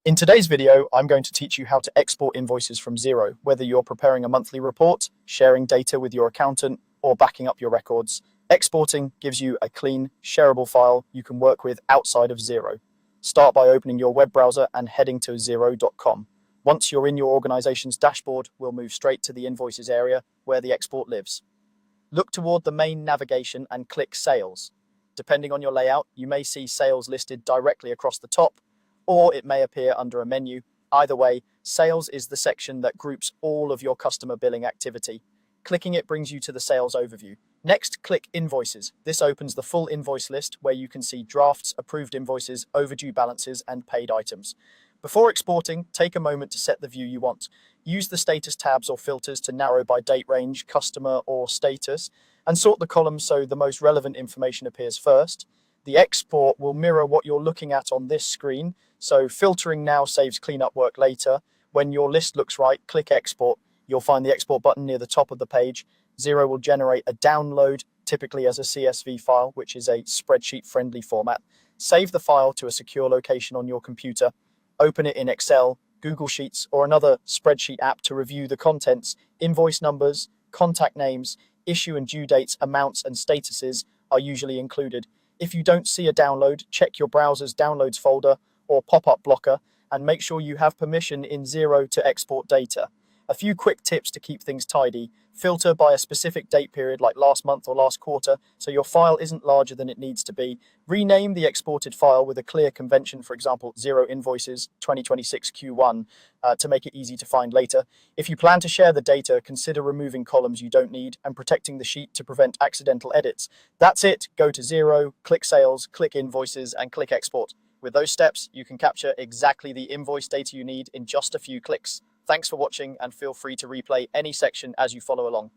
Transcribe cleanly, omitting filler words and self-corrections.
In today's video, I'm going to teach you how to export invoices from Xero, whether you're preparing a monthly report, sharing data with your accountant, or backing up your records. Exporting gives you a clean, shareable file you can work with outside of Xero. Start by opening your web browser and heading to xero.com. Once you're in your organization's dashboard, we'll move straight to the invoices area where the export lives. Look toward the main navigation and click Sales. Depending on your layout, you may see sales listed directly across the top, or it may appear under a menu. Either way, sales is the section that groups all of your customer billing activity. Clicking it brings you to the sales overview. Next, click Invoices. This opens the full invoice list where you can see drafts, approved invoices, overdue balances, and paid items. Before exporting, take a moment to set the view you want. Use the status tabs or filters to narrow by date range, customer, or status, and sort the columns so the most relevant information appears first. The export will mirror what you're looking at on this screen, so filtering now saves cleanup work later. When your list looks right, click Export. You'll find the export button near the top of the page. Xero will generate a download, typically as a CSV file, which is a spreadsheet-friendly format. Save the file to a secure location on your computer. Open it in Excel, Google Sheets, or another spreadsheet app to review the contents. Invoice numbers, contact names, issue and due dates, amounts, and statuses are usually included. If you don't see a download, check your browser's downloads folder or pop-up blocker and make sure you have permission in Xero to export data. A few quick tips to keep things tidy. Filter by a specific date period like last month or last quarter so your file isn't larger than it needs to be. Rename the exported file with a clear convention, for example, Xero Invoices 2026 Q1 to make it easy to find later. If you plan to share the data, consider removing columns you don't need and protecting the sheet to prevent accidental edits. That's it. Go to Xero, click Sales, click Invoices, and click Export. With those steps, you can capture exactly the invoice data you need in just a few clicks. Thanks for watching and feel free to replay any section as you follow along.